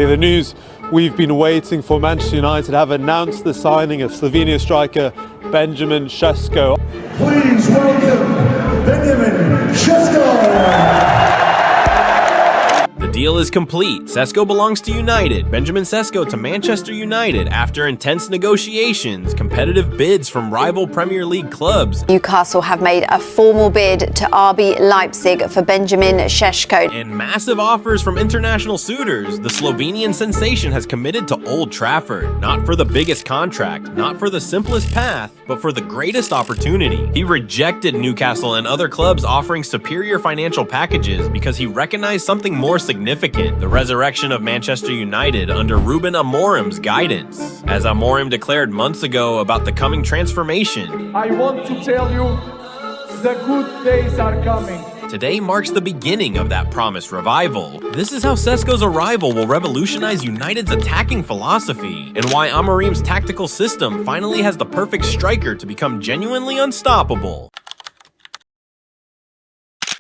The news we've been waiting for. Manchester United have announced the signing of Slovenia striker Benjamin Šeško. Please welcome Benjamin Šeško. The deal is complete. Šeško belongs to United. Benjamin Šeško to Manchester United after intense negotiations, competitive bids from rival Premier League clubs. Newcastle have made a formal bid to RB Leipzig for Benjamin Šeško. And massive offers from international suitors. The Slovenian sensation has committed to Old Trafford. Not for the biggest contract, not for the simplest path, but for the greatest opportunity. He rejected Newcastle and other clubs offering superior financial packages because he recognized something more significant: the resurrection of Manchester United under Rúben Amorim's guidance. As Amorim declared months ago about the coming transformation, I want to tell you, the good days are coming. Today marks the beginning of that promised revival. This is how Šeško's arrival will revolutionize United's attacking philosophy, and why Amorim's tactical system finally has the perfect striker to become genuinely unstoppable.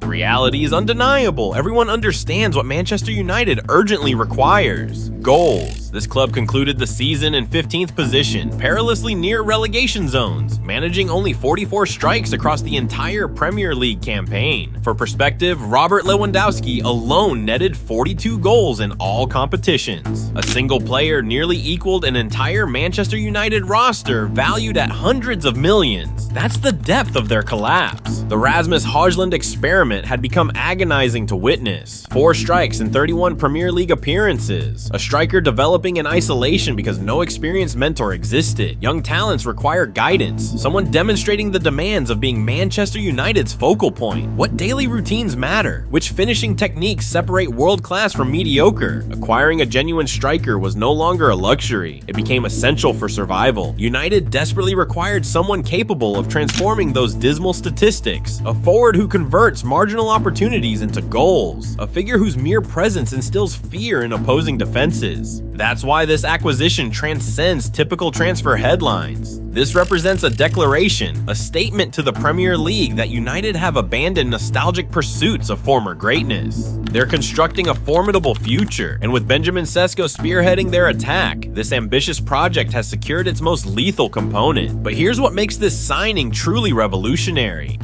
The reality is undeniable. Everyone understands what Manchester United urgently requires: goals. This club concluded the season in 15th position, perilously near relegation zones, managing only 44 strikes across the entire Premier League campaign. For perspective, Robert Lewandowski alone netted 42 goals in all competitions. A single player nearly equaled an entire Manchester United roster valued at hundreds of millions. That's the depth of their collapse. The Rasmus Højlund experiment had become agonizing to witness. 4 strikes in 31 Premier League appearances. A striker developing in isolation because no experienced mentor existed. Young talents require guidance. Someone demonstrating the demands of being Manchester United's focal point. What daily routines matter? Which finishing techniques separate world-class from mediocre? Acquiring a genuine striker was no longer a luxury. It became essential for survival. United desperately required someone capable of transforming those dismal statistics. A forward who converts marginal opportunities into goals. A figure whose mere presence instills fear in opposing defenses. That's why this acquisition transcends typical transfer headlines. This represents a declaration, a statement to the Premier League that United have abandoned nostalgic pursuits of former greatness. They're constructing a formidable future, and with Benjamin Šeško spearheading their attack, this ambitious project has secured its most lethal component. But here's what makes this signing truly revolutionary.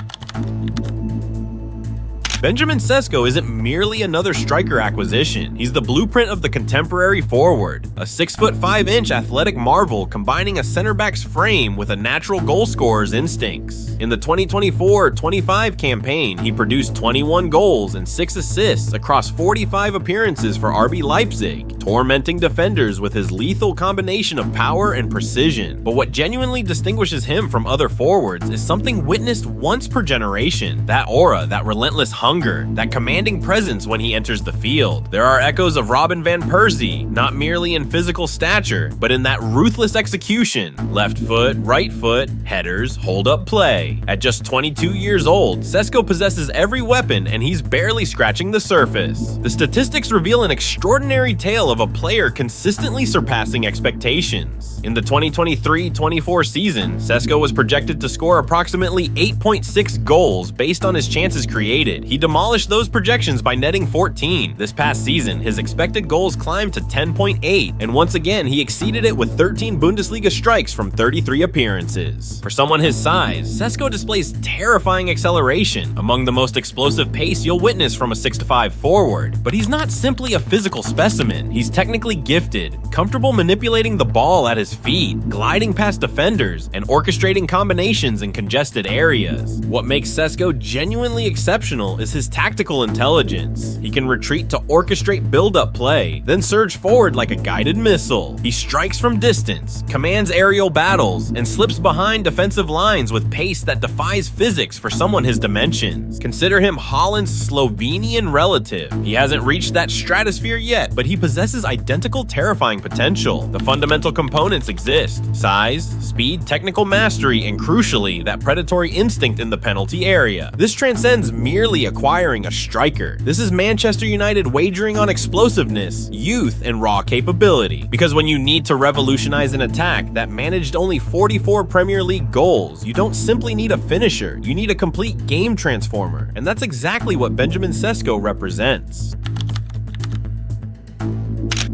Benjamin Šeško isn't merely another striker acquisition. He's the blueprint of the contemporary forward, a 6'5" athletic marvel combining a center back's frame with a natural goal scorer's instincts. In the 2024-25 campaign, he produced 21 goals and 6 assists across 45 appearances for RB Leipzig, tormenting defenders with his lethal combination of power and precision. But what genuinely distinguishes him from other forwards is something witnessed once per generation: that aura, that relentless hunger, that commanding presence when he enters the field. There are echoes of Robin van Persie, not merely in physical stature, but in that ruthless execution. Left foot, right foot, headers, hold-up play. At just 22 years old, Šeško possesses every weapon, and he's barely scratching the surface. The statistics reveal an extraordinary tale of a player consistently surpassing expectations. In the 2023-24 season, Šeško was projected to score approximately 8.6 goals based on his chances created. He demolished those projections by netting 14. This past season, his expected goals climbed to 10.8, and once again, he exceeded it with 13 Bundesliga strikes from 33 appearances. For someone his size, Šeško displays terrifying acceleration, among the most explosive pace you'll witness from a 6'5" forward. But he's not simply a physical specimen. He's technically gifted, comfortable manipulating the ball at his feet, gliding past defenders, and orchestrating combinations in congested areas. What makes Šeško genuinely exceptional is his tactical intelligence. He can retreat to orchestrate build-up play, then surge forward like a guided missile. He strikes from distance, commands aerial battles, and slips behind defensive lines with pace that defies physics for someone his dimensions. Consider him Haaland's Slovenian relative. He hasn't reached that stratosphere yet, but he possesses identical terrifying potential. The fundamental components exist: size, speed, technical mastery, and crucially, that predatory instinct in the penalty area. This transcends merely acquiring a striker. This is Manchester United wagering on explosiveness, youth, and raw capability. Because when you need to revolutionize an attack that managed only 44 Premier League goals, you don't simply need a finisher, you need a complete game transformer. And that's exactly what Benjamin Šeško represents.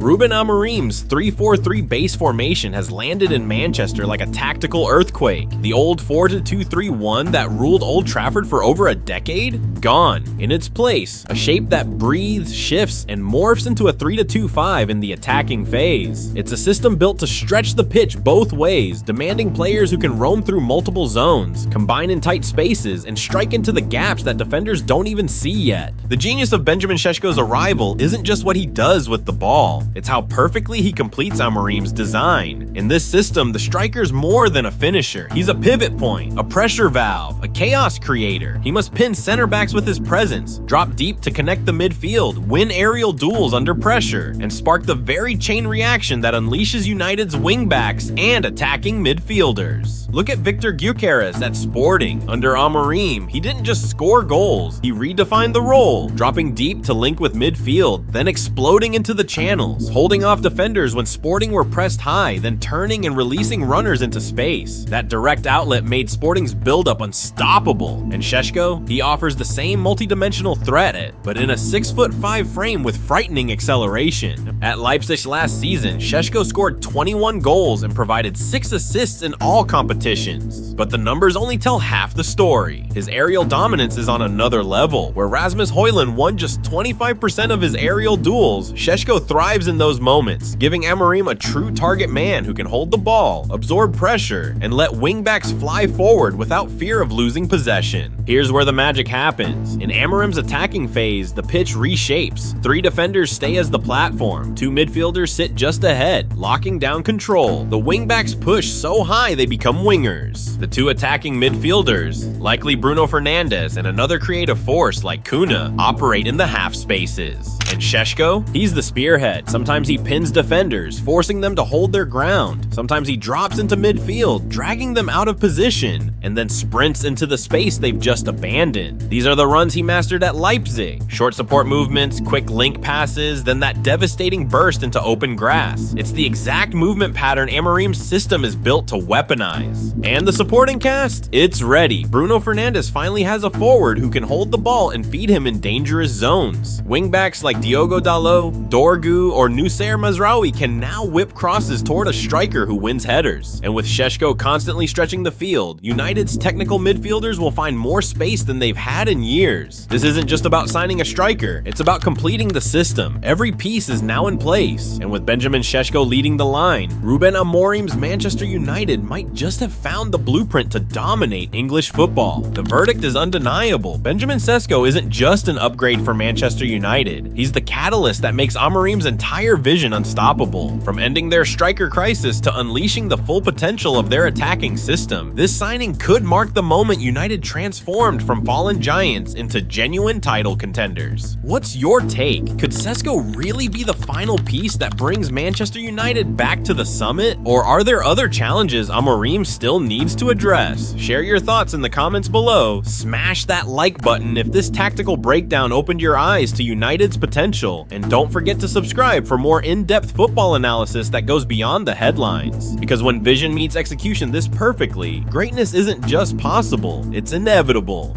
Rúben Amorim's 3-4-3 base formation has landed in Manchester like a tactical earthquake. The old 4-2-3-1 that ruled Old Trafford for over a decade? Gone. In its place, a shape that breathes, shifts, and morphs into a 3-2-5 in the attacking phase. It's a system built to stretch the pitch both ways, demanding players who can roam through multiple zones, combine in tight spaces, and strike into the gaps that defenders don't even see yet. The genius of Benjamin Šeško's arrival isn't just what he does with the ball, it's how perfectly he completes Amorim's design. In this system, the striker's more than a finisher. He's a pivot point, a pressure valve, a chaos creator. He must pin center backs with his presence, drop deep to connect the midfield, win aerial duels under pressure, and spark the very chain reaction that unleashes United's wingbacks and attacking midfielders. Look at Victor Gyökeres at Sporting. Under Amorim, he didn't just score goals, he redefined the role, dropping deep to link with midfield, then exploding into the channels, holding off defenders when Sporting were pressed high, then turning and releasing runners into space. That direct outlet made Sporting's build-up unstoppable. And Šeško, he offers the same multi-dimensional threat, but in a 6'5" frame with frightening acceleration. At Leipzig last season, Šeško scored 21 goals and provided 6 assists in all competitions. But the numbers only tell half the story. His aerial dominance is on another level. Where Rasmus Højlund won just 25% of his aerial duels, Šeško thrives in those moments, giving Amorim a true target man who can hold the ball, absorb pressure, and let wingbacks fly forward without fear of losing possession. Here's where the magic happens. In Amorim's attacking phase, the pitch reshapes. 3 defenders stay as the platform, 2 midfielders sit just ahead, locking down control. The wingbacks push so high they become wingers. The 2 attacking midfielders, likely Bruno Fernandes and another creative force like Kuna, operate in the half spaces. And Šeško? He's the spearhead. Sometimes he pins defenders, forcing them to hold their ground. Sometimes he drops into midfield, dragging them out of position, and then sprints into the space they've just abandoned. These are the runs he mastered at Leipzig. Short support movements, quick link passes, then that devastating burst into open grass. It's the exact movement pattern Amorim's system is built to weaponize. And the supporting cast? It's ready. Bruno Fernandes finally has a forward who can hold the ball and feed him in dangerous zones. Wingbacks like Diogo Dalot, Dorgu, or Nusair Mazraoui can now whip crosses toward a striker who wins headers. And with Šeško constantly stretching the field, United's technical midfielders will find more space than they've had in years. This isn't just about signing a striker, it's about completing the system. Every piece is now in place. And with Benjamin Šeško leading the line, Rúben Amorim's Manchester United might just have found the blueprint to dominate English football. The verdict is undeniable. Benjamin Šeško isn't just an upgrade for Manchester United. He's the catalyst that makes Amorim's entire vision unstoppable. From ending their striker crisis to unleashing the full potential of their attacking system, this signing could mark the moment United transformed from fallen giants into genuine title contenders. What's your take? Could Šeško really be the final piece that brings Manchester United back to the summit? Or are there other challenges Amorim still needs to address? Share your thoughts in the comments below. Smash that like button if this tactical breakdown opened your eyes to United's potential. And don't forget to subscribe for more in-depth football analysis that goes beyond the headlines. Because when vision meets execution this perfectly, greatness isn't just possible, it's inevitable.